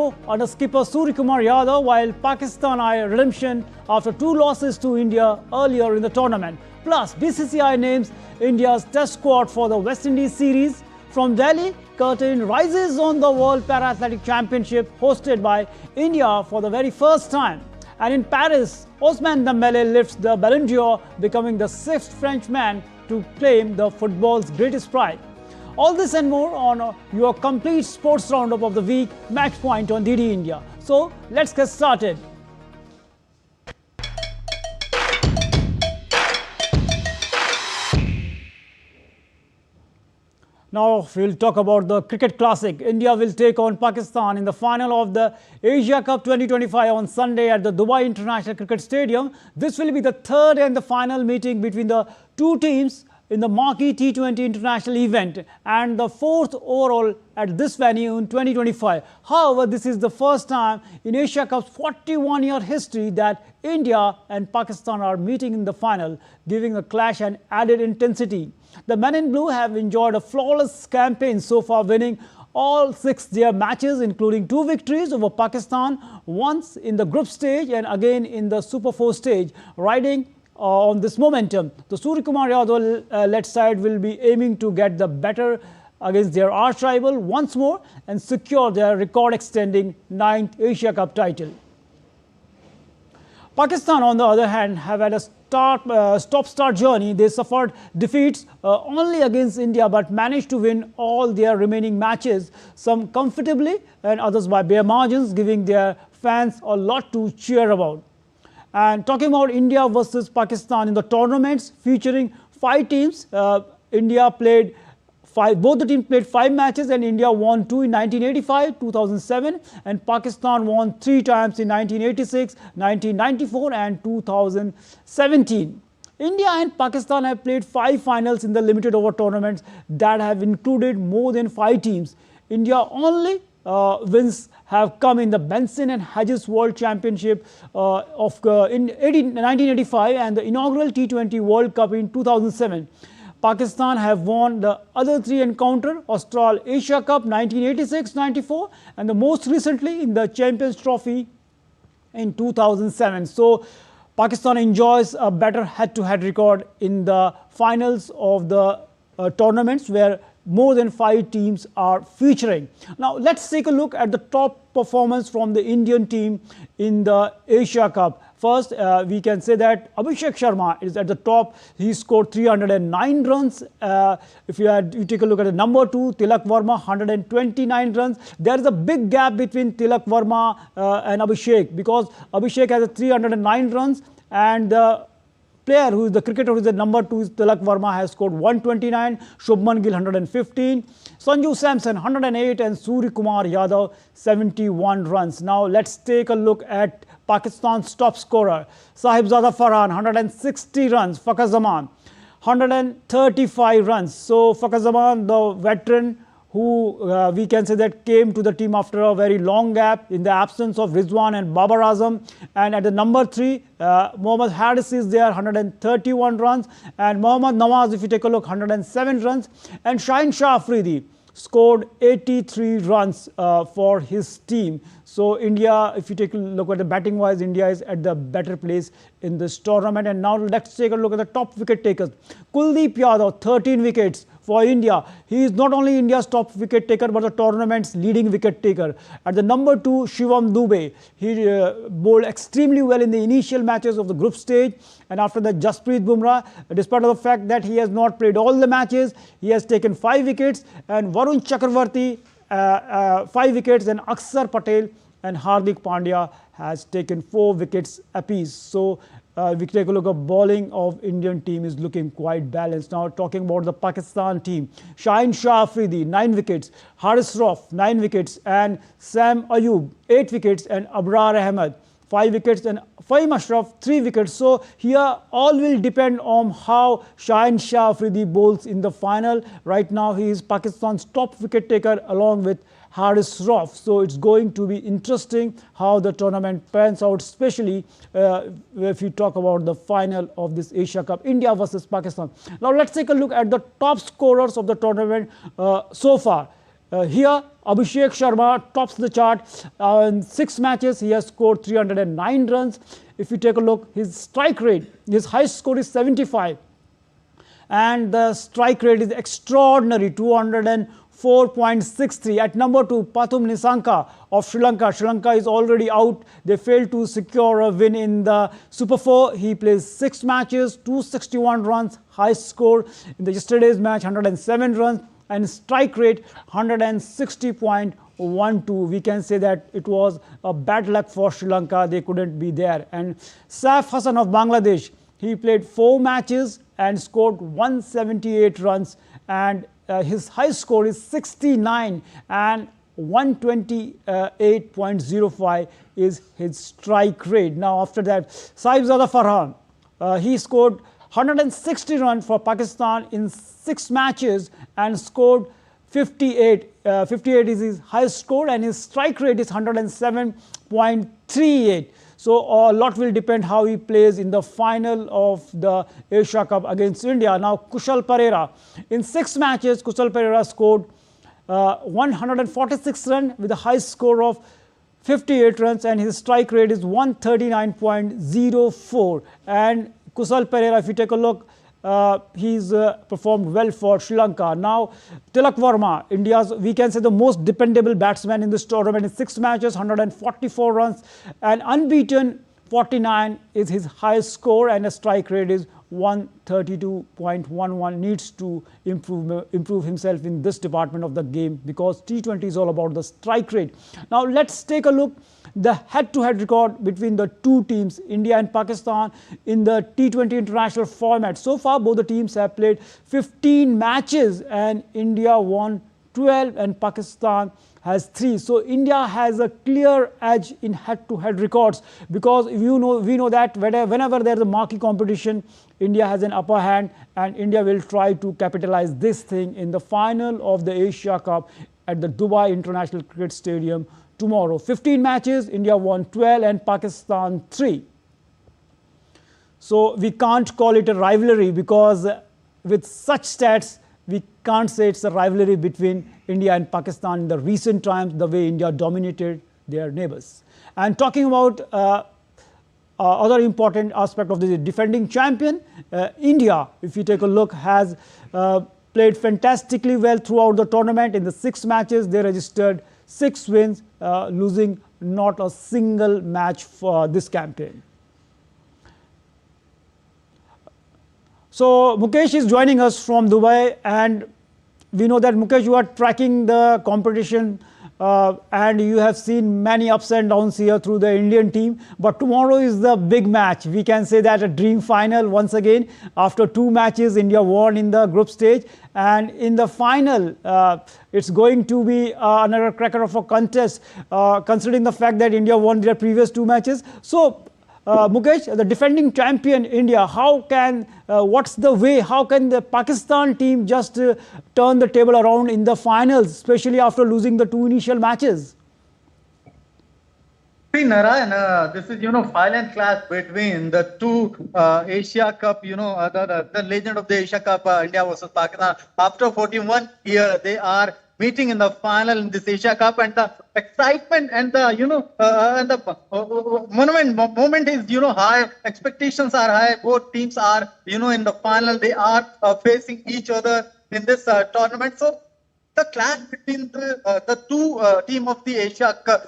go under skipper Suryakumar Yadav, while Pakistan eye redemption after 2 losses to India earlier in the tournament. Plus, BCCI names India's test squad for the West Indies series. From Delhi, curtain rises on the World Para-Athletic Championship hosted by India for the very first time. And in Paris, Ousmane Dembélé lifts the Ballon d'Or, becoming the 6th Frenchman to claim the football's greatest pride. All this and more on your complete sports roundup of the week, Match Point on DD India. So, let's get started. Now we'll talk about the cricket classic. India will take on Pakistan in the final of the Asia Cup 2025 on Sunday at the Dubai International Cricket Stadium. This will be the third and the final meeting between the two teams in the marquee T20 international event and the fourth overall at this venue in 2025. However, this is the first time in Asia Cup's 41-year history that India and Pakistan are meeting in the final, giving the clash an added intensity. The men in blue have enjoyed a flawless campaign so far, winning all 6 their matches, including 2 victories over Pakistan, once in the group stage and again in the Super 4 stage, riding on this momentum. The Suryakumar Yadav led side will be aiming to get the better against their arch rival once more and secure their record-extending 9th Asia Cup title. Pakistan, on the other hand, have had a stop-start journey. They suffered defeats only against India but managed to win all their remaining matches, some comfortably and others by bare margins, giving their fans a lot to cheer about. And talking about India versus Pakistan in the tournaments featuring 5 teams, India played 5. Both the teams played 5 matches, and India won 2 in 1985, 2007, and Pakistan won 3 times in 1986, 1994, and 2017. India and Pakistan have played 5 finals in the limited over tournaments that have included more than 5 teams. India only wins have come in the Benson and Hedges World Championship in 1985 and the inaugural T20 World Cup in 2007. Pakistan have won the other 3 encounter, Austral Asia Cup 1986-94 and the most recently in the Champions Trophy in 2007. So, Pakistan enjoys a better head-to-head record in the finals of the tournaments where more than 5 teams are featuring. Now, let's take a look at the top performance from the Indian team in the Asia Cup. First, we can say that Abhishek Sharma is at the top. He scored 309 runs. If you take a look at the number 2, Tilak Verma, 129 runs. There is a big gap between Tilak Verma and Abhishek, because Abhishek has 309 runs and the player who is the cricketer who is the number 2 is Tilak Verma has scored 129, Shubman Gill 115, Sanju Samson 108 and Suryakumar Yadav 71 runs. Now let's take a look at Pakistan's top scorer, Sahibzada Farhan 160 runs, Fakhar Zaman 135 runs. So Fakhar Zaman, the veteran who we can say that came to the team after a very long gap in the absence of Rizwan and Babar Azam. And at the number 3, Mohammad Haris is there, 131 runs. And Mohammad Nawaz, if you take a look, 107 runs. And Shaheen Afridi scored 83 runs for his team. So India, if you take a look at the batting wise, India is at the better place in this tournament. And now let's take a look at the top wicket takers. Kuldeep Yadav, 13 wickets for India. He is not only India's top wicket taker but the tournament's leading wicket taker. At the number 2, Shivam Dube. He bowled extremely well in the initial matches of the group stage, and after that Jasprit Bumrah, despite of the fact that he has not played all the matches, he has taken 5 wickets, and Varun Chakravarti 5 wickets, and Aksar Patel and Hardik Pandya has taken 4 wickets apiece. So we take a look at bowling of Indian team is looking quite balanced. Now talking about the Pakistan team, Shaheen Afridi 9 wickets, Haris Rauf 9 wickets, and Sam Ayub 8 wickets, and Abrar Ahmed 5 wickets, and Fahim Ashraf 3 wickets. So here all will depend on how Shaheen Afridi bowls in the final. Right now he is Pakistan's top wicket taker along with Haris Rauf. So it's going to be interesting how the tournament pans out, especially if you talk about the final of this Asia Cup, India versus Pakistan. Now let's take a look at the top scorers of the tournament so far. Here, Abhishek Sharma tops the chart. In 6 matches, he has scored 309 runs. If you take a look, his strike rate, his highest score is 75. And the strike rate is extraordinary, 204.63. At number 2, Pathum Nissanka of Sri Lanka. Sri Lanka is already out. They failed to secure a win in the Super 4. He plays 6 matches, 261 runs, highest score in the yesterday's match, 107 runs, and strike rate 160.12. We can say that it was a bad luck for Sri Lanka. They couldn't be there. And Saif Hassan of Bangladesh, he played 4 matches and scored 178 runs, and his high score is 69, and 128.05 is his strike rate. Now after that, Saibzada Farhan, he scored 160 runs for Pakistan in 6 matches and scored 58. 58 is his highest score, and his strike rate is 107.38. So a lot will depend how he plays in the final of the Asia Cup against India. Now Kushal Perera, in 6 matches, Kushal Perera scored 146 runs with a high score of 58 runs, and his strike rate is 139.04. And Kushal Perera, if you take a look, he's performed well for Sri Lanka. Now, Tilak Verma, India's, we can say, the most dependable batsman in this tournament. In 6 matches, 144 runs, and unbeaten 49 is his highest score, and a strike rate is 132.11. Needs to improve himself in this department of the game, because T20 is all about the strike rate. Now, let's take a look the head-to-head record between the two teams, India and Pakistan, in the T20 international format. So far, both the teams have played 15 matches, and India won 12 and Pakistan has 3. So India has a clear edge in head-to-head records, because we know that whenever there is a marquee competition, India has an upper hand, and India will try to capitalize this thing in the final of the Asia Cup at the Dubai International Cricket Stadium tomorrow. 15 matches, India won 12 and Pakistan 3. So we can't call it a rivalry, because with such stats, we can't say it's a rivalry between India and Pakistan in the recent times, the way India dominated their neighbors. And talking about other important aspect of the defending champion, India, if you take a look, has played fantastically well throughout the tournament. In the 6 matches, they registered 6 wins, losing not a single match for this campaign. So Mukesh is joining us from Dubai, and we know that, Mukesh, you are tracking the competition and you have seen many ups and downs here through the Indian team. But tomorrow is the big match. We can say that a dream final once again. After 2 matches, India won in the group stage, and in the final, it's going to be another cracker of a contest, considering the fact that India won their previous 2 matches. So, Mukesh, the defending champion India, how can, what's the way, how can the Pakistan team just turn the table around in the finals, especially after losing the 2 initial matches? Narayan, this is, violent clash between the 2 Asia Cup, the legend of the Asia Cup, India versus Pakistan. After 41 years, they are meeting in the final in this Asia Cup, and the excitement and the and the moment is high. Expectations are high. Both teams are in the final. They are facing each other in this tournament. So the clash between the 2 team of the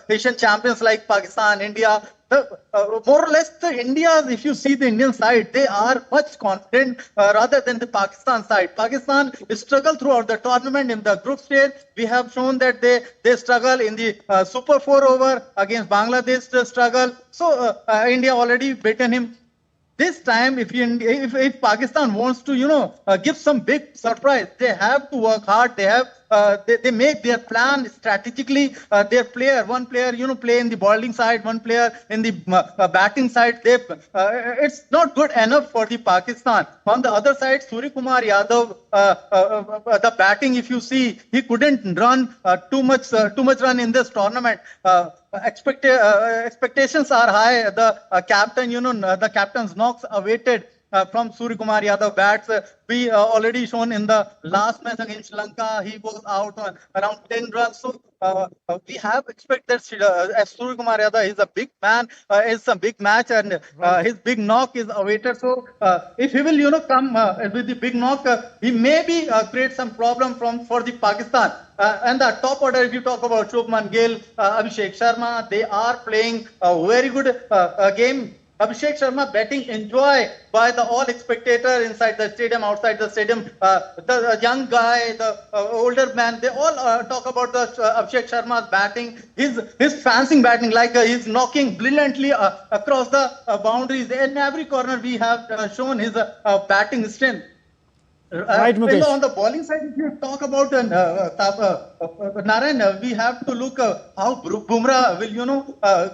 Asian champions like Pakistan, India. More or less, the India's, if you see the Indian side, they are much confident rather than the Pakistan side. Pakistan struggled throughout the tournament in the group stage. We have shown that they struggle in the Super 4 over against Bangladesh. Struggle. So India already beaten him. This time, if Pakistan wants to, give some big surprise, they have to work hard. They have they make their plan strategically. Their player, one player, play in the bowling side, one player in the batting side. It's not good enough for the Pakistan. On the other side, Suryakumar Yadav, the batting, if you see, he couldn't run too much run in this tournament. Expectations are high. The captain, the captain's knocks awaited from Suryakumar Yadav bats. We already shown in the last match against Sri Lanka, he was out on around 10 runs. So we have expected as Suryakumar Yadav is a big man, it's a big match, and his big knock is awaited. So if he will, come with the big knock, he maybe create some problem for the Pakistan. And the top order, if you talk about Shubman, Gill, Abhishek Sharma, they are playing a very good game. Abhishek Sharma batting enjoy by the all spectator inside the stadium, outside the stadium. The young guy, the older man, they all talk about the Abhishek Sharma's batting. His fancy batting, like he's knocking brilliantly across the boundaries. In every corner, we have shown his batting strength. Right, Mukesh. On the bowling side, if you talk about Narayan, we have to look how Bumrah will,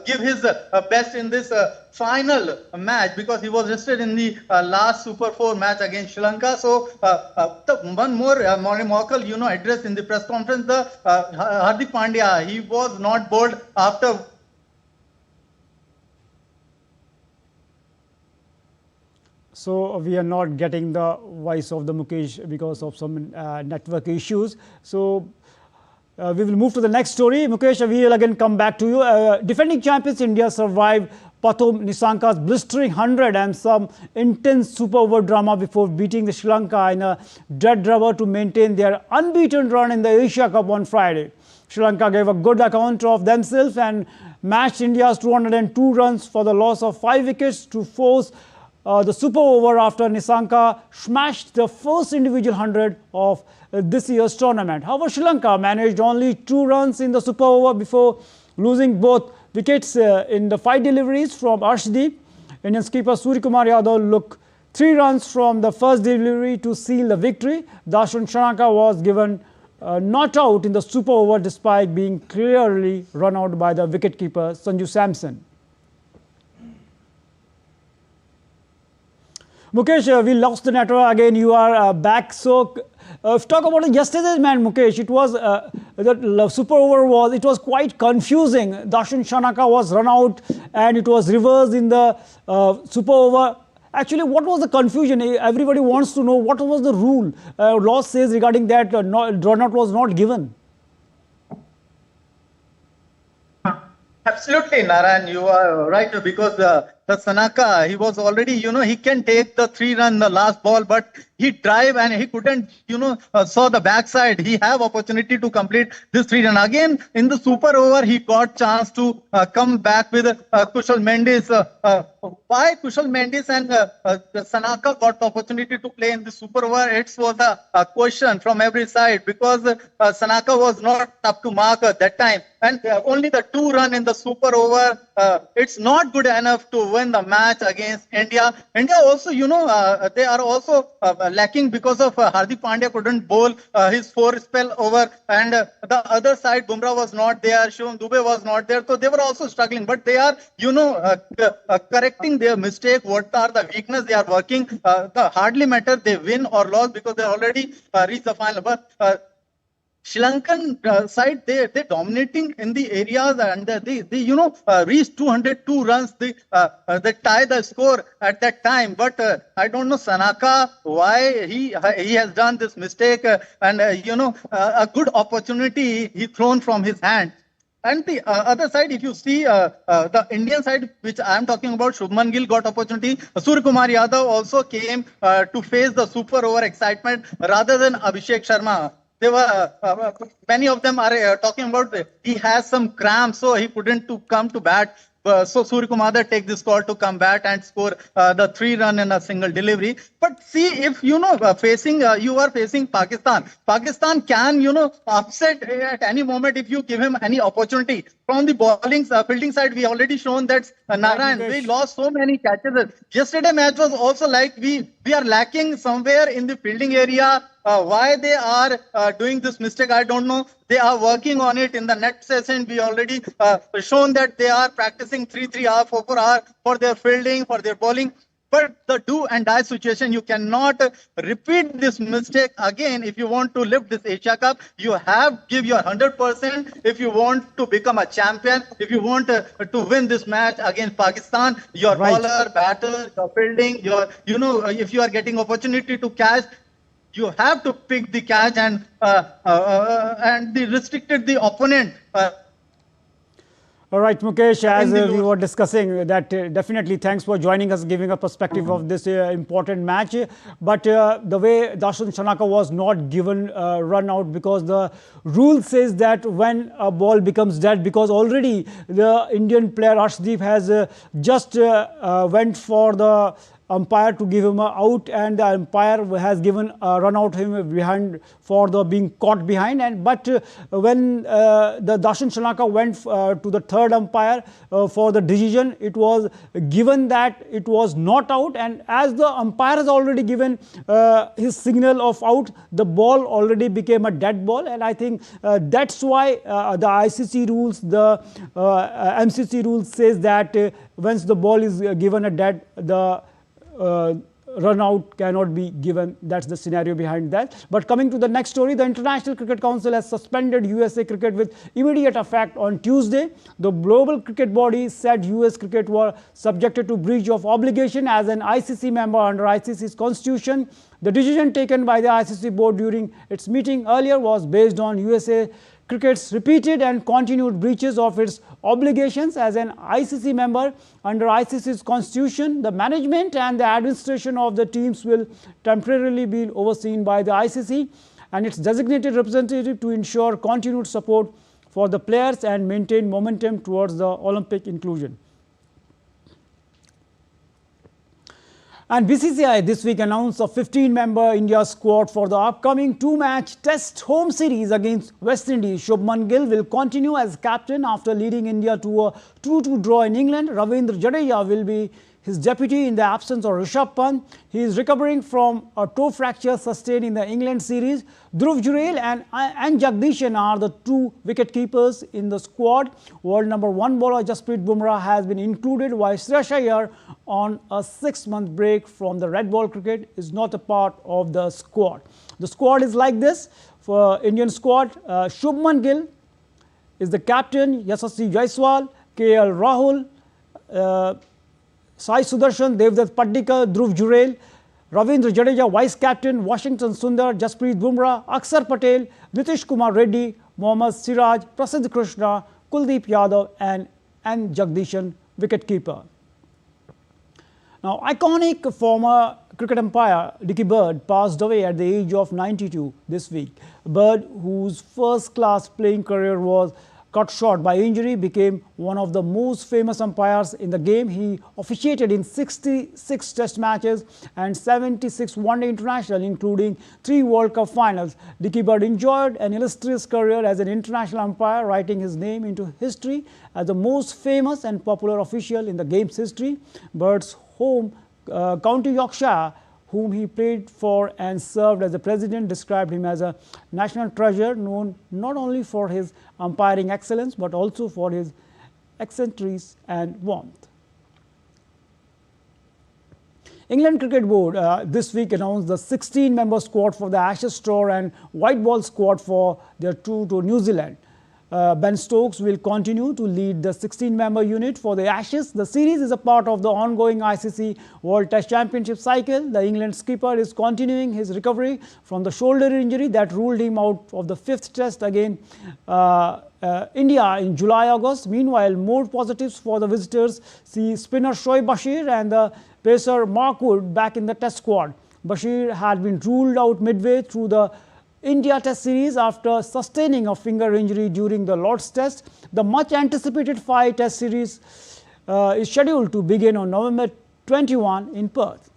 give his best in this final match, because he was rested in the last Super 4 match against Sri Lanka. So one more remarkable, address in the press conference, the Hardik Pandya, he was not bowled after. So we are not getting the voice of the Mukesh because of some network issues. So we will move to the next story. Mukesh, we will again come back to you. Defending champions India survived Pathum Nissanka's blistering 100 and some intense super over drama before beating the Sri Lanka in a dead rubber to maintain their unbeaten run in the Asia Cup on Friday. Sri Lanka gave a good account of themselves and matched India's 202 runs for the loss of 5 wickets to force the super over after Nissanka smashed the first individual 100 of this year's tournament. However, Sri Lanka managed only 2 runs in the super over before losing both wickets in the 5 deliveries from Archery. Indian skipper Suryakumar Yadav looked 3 runs from the first delivery to seal the victory. Dashan Shanaka was given not out in the super over despite being clearly run out by the wicketkeeper Sanju Samson. Mukesh, we lost the network again. You are back. So, talk about yesterday's man, Mukesh. It was the super over it was quite confusing. Dashan Shanaka was run out, and it was reversed in the super over. Actually, what was the confusion? Everybody wants to know what was the rule. Law says regarding that drawn out was not given. Absolutely, Narayan, you are right, because the Sanaka, he was already, he can take the 3 run the last ball, but he drive and he couldn't, saw the backside. He have opportunity to complete this 3 run. Again, in the super over, he got chance to come back with Kushal Mendis. Why Kushal Mendis and Sanaka got the opportunity to play in the super over? It was a question from every side, because Sanaka was not up to mark at that time. And only the 2 run in the super over, it's not good enough to win the match against India. India also, they are also lacking because of Hardik Pandya couldn't bowl his 4 spell over, and the other side Bumrah was not there, Shivam Dubey was not there, so they were also struggling. But they are, correcting their mistake. What are the weakness they are working? The hardly matter they win or lose, because they already reached the final. But Sri Lankan side, they dominating in the areas, and they reached 202 runs. They tie the score at that time. But I don't know Sanaka why he has done this mistake, and a good opportunity he thrown from his hand. And the other side, if you see the Indian side, which I am talking about, Shubman Gill got opportunity. Suryakumar Yadav also came to face the super over excitement rather than Abhishek Sharma. They were many of them are talking about he has some cramps, so he couldn't come to bat. So Suryakumar take this call to come bat and score the 3 run in a single delivery. But see, if you are facing Pakistan. Pakistan can upset at any moment if you give him any opportunity. From the bowling fielding side, we already shown that Narayan, we lost so many catches. Yesterday match was also like we are lacking somewhere in the fielding area. Why they are doing this mistake, I don't know. They are working on it in the next session. We already shown that they are practicing 3 hour, 4 hour for their fielding, for their bowling. But the do and die situation, you cannot repeat this mistake again. If you want to lift this Asia Cup, you have give your 100%. If you want to become a champion, if you want to win this match against Pakistan, your bowler, batter, your fielding, your if you are getting opportunity to catch, you have to pick the catch and restricted the opponent. All right, Mukesh, as we were discussing that definitely thanks for joining us, giving a perspective of this important match. But the way Darshan Shanaka was not given run out, because the rule says that when a ball becomes dead, because already the Indian player Arshdeep has just went for the umpire to give him a out, and the umpire has given a run out him behind for the being caught behind. And but when the Darshan Shanaka went to the third umpire for the decision, it was given that it was not out, and as the umpire has already given his signal of out, the ball already became a dead ball. And I think that's why the ICC rules, the MCC rules says that once the ball is given a dead, the run out cannot be given. That's the scenario behind that. But coming to the next story, the International Cricket Council has suspended USA cricket with immediate effect on Tuesday. The global cricket body said US cricket were subjected to breach of obligation as an ICC member under ICC's constitution. The decision taken by the ICC board during its meeting earlier was based on USA cricket's repeated and continued breaches of its obligations as an ICC member under ICC's constitution. The management and the administration of the teams will temporarily be overseen by the ICC and its designated representative to ensure continued support for the players and maintain momentum towards the Olympic inclusion. And BCCI this week announced a 15-member India squad for the upcoming two-match Test home series against West Indies. Shubman Gill will continue as captain after leading India to a 2-2 draw in England. Ravindra Jadeja will be his deputy in the absence of Rishabh Pant. He is recovering from a toe fracture sustained in the England series. Dhruv Jurel and Jagdishan are the two wicket-keepers in the squad. World number 1 bowler Jasprit Bumrah has been included, while Shreyas Iyer, on a 6-month break from the red ball cricket, is not a part of the squad. The squad is like this for Indian squad. Shubman Gill is the captain, Yashasvi Jaiswal, KL Rahul, Sai Sudarshan, Devdutt Padikkal, Dhruv Jurel, Ravindra Jadeja, Vice Captain, Washington Sundar, Jasprit Bumrah, Akshar Patel, Nitish Kumar Reddy, Mohammad Siraj, Prasidh Krishna, Kuldeep Yadav and Jagdishan, wicketkeeper. Now, iconic former cricket umpire Dickie Bird passed away at the age of 92 this week. Bird, whose first-class playing career was cut short by injury, became one of the most famous umpires in the game. He officiated in 66 test matches and 76 one-day international, including 3 World Cup finals. Dickie Bird enjoyed an illustrious career as an international umpire, writing his name into history as the most famous and popular official in the game's history. Bird's home County Yorkshire, whom he played for and served as the president, described him as a national treasure, known not only for his umpiring excellence but also for his eccentricity and warmth. England Cricket Board this week announced the 16-member squad for the Ashes tour and white ball squad for their tour to New Zealand. Ben Stokes will continue to lead the 16-member unit for the Ashes. The series is a part of the ongoing ICC World Test Championship cycle. The England skipper is continuing his recovery from the shoulder injury that ruled him out of the 5th Test against India in July-August. Meanwhile, more positives for the visitors see spinner Shoaib Bashir and the pacer Mark Wood back in the Test squad. Bashir had been ruled out midway through the India Test series after sustaining a finger injury during the Lord's Test. The much-anticipated 5-Test series is scheduled to begin on November 21 in Perth.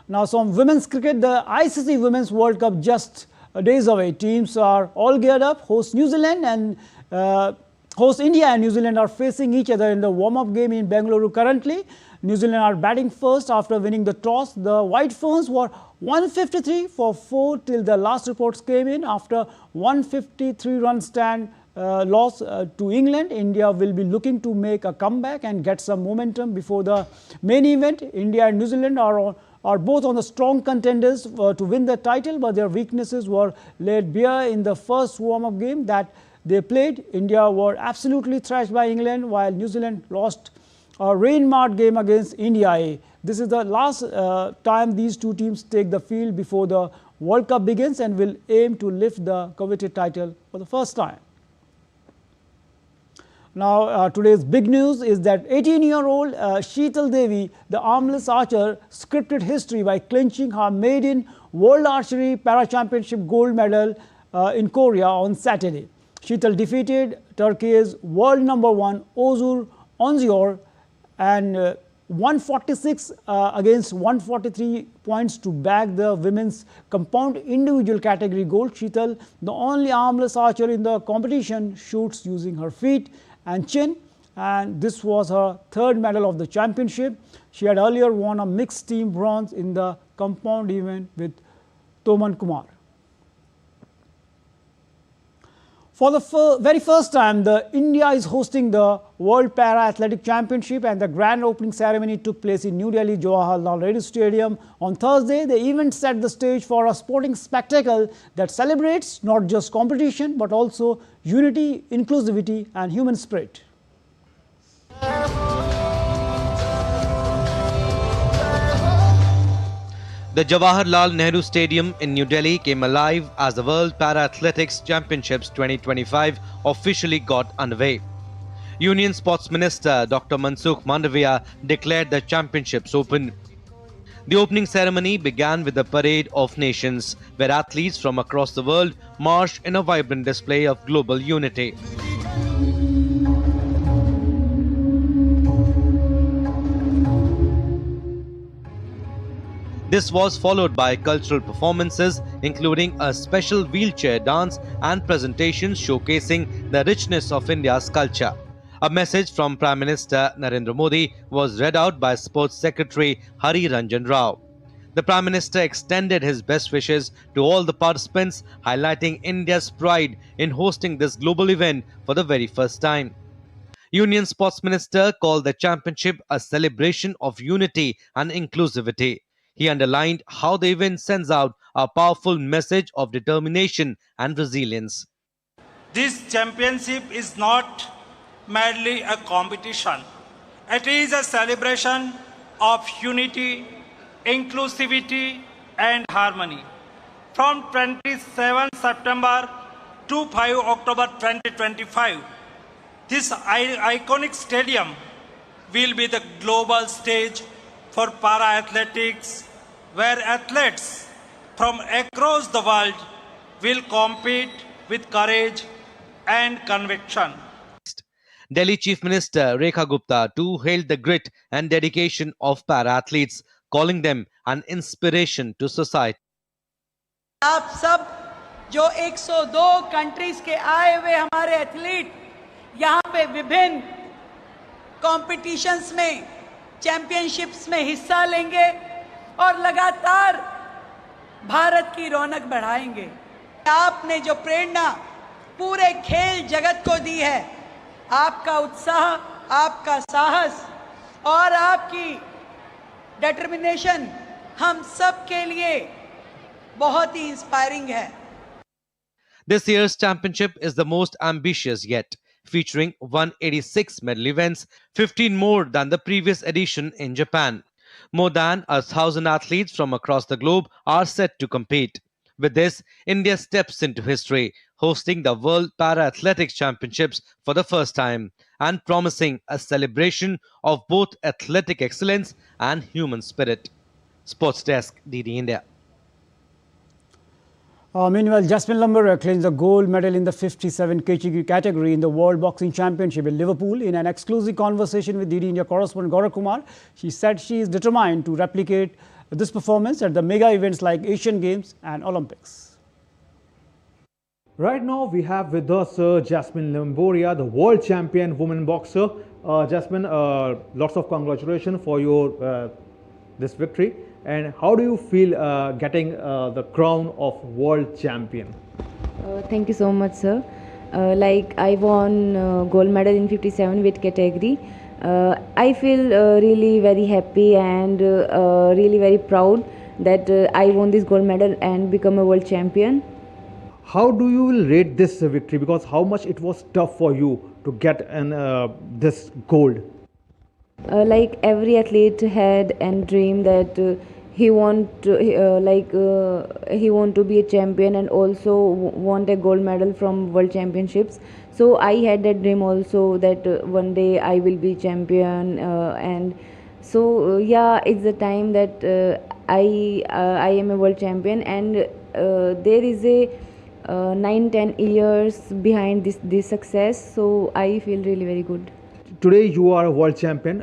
Now, some women's cricket. The ICC Women's World Cup just days away. Teams are all geared up. Host India and New Zealand are facing each other in the warm-up game in Bengaluru currently. New Zealand are batting first after winning the toss. The White Ferns were 153 for 4 till the last reports came in after 153-run stand loss to England, India will be looking to make a comeback and get some momentum before the main event. India and New Zealand are both on the strong contenders to win the title, but their weaknesses were laid bare in the first warm-up game that they played. India were absolutely thrashed by England, while New Zealand lost a rain-marked game against India A. This is the last time these two teams take the field before the World Cup begins and will aim to lift the coveted title for the first time. Now, today's big news is that 18-year-old Sheetal Devi, the armless archer, scripted history by clinching her maiden World Archery Para-Championship gold medal in Korea on Saturday. Sheetal defeated Turkey's world number 1 Ozur Onzior and 146 against 143 points to bag the women's compound individual category gold. Sheetal, the only armless archer in the competition, shoots using her feet and chin, and this was her third medal of the championship. She had earlier won a mixed team bronze in the compound event with Toman Kumar. For the very first time, India is hosting the World Para Athletic Championship, and the grand opening ceremony took place in New Delhi Jawaharlal Nehru Stadium on Thursday. The event set the stage for a sporting spectacle that celebrates not just competition but also unity, inclusivity and human spirit. The Jawaharlal Nehru Stadium in New Delhi came alive as the World Para Athletics Championships 2025 officially got underway. Union Sports Minister Dr. Mansukh Mandavia declared the championships open. The opening ceremony began with a parade of nations, where athletes from across the world marched in a vibrant display of global unity. This was followed by cultural performances, including a special wheelchair dance and presentations showcasing the richness of India's culture. A message from Prime Minister Narendra Modi was read out by Sports Secretary Hari Ranjan Rao. The Prime Minister extended his best wishes to all the participants, highlighting India's pride in hosting this global event for the very first time. Union Sports Minister called the championship a celebration of unity and inclusivity. He underlined how the event sends out a powerful message of determination and resilience. This championship is not merely a competition. It is a celebration of unity, inclusivity and harmony. From 27 September to 5 October 2025, this iconic stadium will be the global stage for para-athletics, where athletes from across the world will compete with courage and conviction. Delhi Chief Minister Rekha Gupta too hailed the grit and dedication of para-athletes, calling them an inspiration to society. आप सब जो 102 countries के आए हुए हमारे athlete यहाँ पे विभिन्न कॉम्पिटिशन्स में, चैंपियनशिप्स में हिस्सा लेंगे और लगातार भारत की रौनक बढ़ाएंगे। आपने जो प्रेरणा पूरे खेल जगत को दी है, आपका उत्साह, आपका साहस और आपकी डिटर्मिनेशन हम सब के लिए बहुत ही इंस्पायरिंग है। This year's championship is the most ambitious yet, featuring 186 medal events, 15 more than the previous edition in Japan. More than 1,000 athletes from across the globe are set to compete. With this, India steps into history, hosting the World Para Athletics Championships for the first time and promising a celebration of both athletic excellence and human spirit. Sports Desk, DD India. Meanwhile, Jasmine claims the gold medal in the 57 kg category in the World Boxing Championship in Liverpool. In an exclusive conversation with DD India correspondent Gaurav Kumar, she said she is determined to replicate this performance at the mega events like Asian Games and Olympics. Right now we have with us Jasmine Limboria, the world champion woman boxer. Jasmine, lots of congratulations for your this victory. And how do you feel getting the crown of world champion? Thank you so much, sir. Like I won gold medal in 57 weight category. I feel really very happy and really very proud that I won this gold medal and become a world champion. How do you will rate this victory? Because how much it was tough for you to get this gold? Like every athlete had a dream that he want he want to be a champion and also want a gold medal from world championships. So I had that dream also that one day I will be champion, and so yeah, it's the time that I am a world champion, and there is a 9-10 years behind this success. So I feel really very good. Today you are a world champion,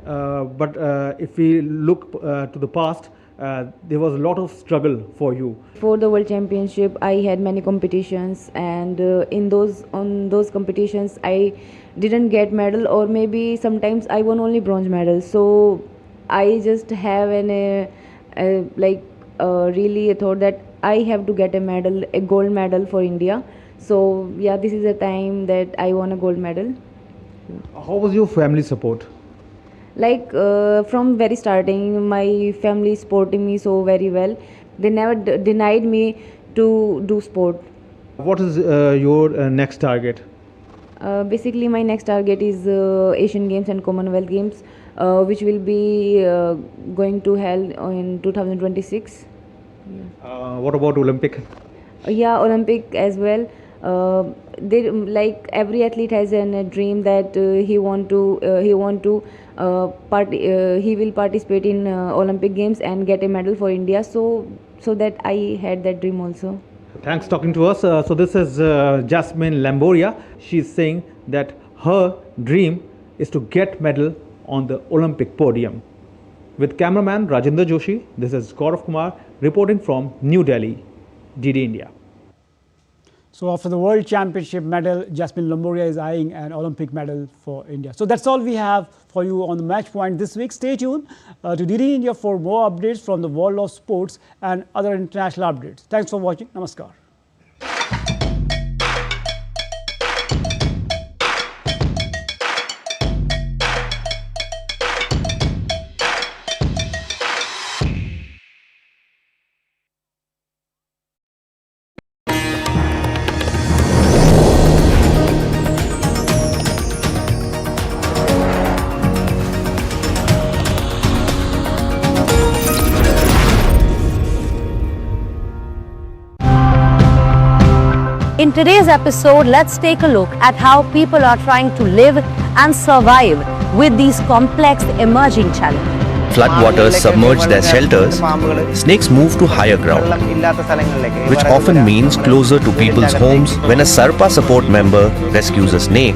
but if we look to the past, there was a lot of struggle for you. For the world championship, I had many competitions, and on those competitions, I didn't get medal, or maybe sometimes I won only bronze medal. So I just have really a thought that I have to get a medal, a gold medal for India. So yeah, this is the time that I won a gold medal. How was your family support? Like from very starting, my family supporting me so very well. They never denied me to do sport. What is your next target? Basically, my next target is Asian Games and Commonwealth Games, which will be going to held in 2026. What about Olympic? Yeah, Olympic as well. They, like every athlete has a dream that he will participate in Olympic Games and get a medal for India. So that I had that dream also. Thanks talking to us. So this is Jasmine Lamboria. She's saying that her dream is to get medal on the Olympic podium. With cameraman Rajendra Joshi, this is Gaurav Kumar reporting from New Delhi, DD India. So after the World Championship medal, Jasmine Lamboria is eyeing an Olympic medal for India. So that's all we have for you on the Match Point this week. Stay tuned to DD India for more updates from the world of sports and other international updates. Thanks for watching. Namaskar. In today's episode, let's take a look at how people are trying to live and survive with these complex emerging challenges. Floodwaters submerge their shelters, snakes move to higher ground, which often means closer to people's homes. When a Sarpa support member rescues a snake,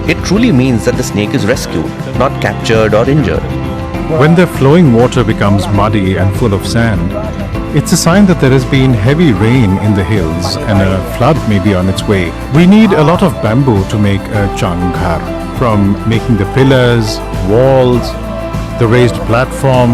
it truly means that the snake is rescued, not captured or injured. When the flowing water becomes muddy and full of sand, it's a sign that there has been heavy rain in the hills and a flood may be on its way. We need a lot of bamboo to make a changhar, from making the pillars, walls, the raised platform,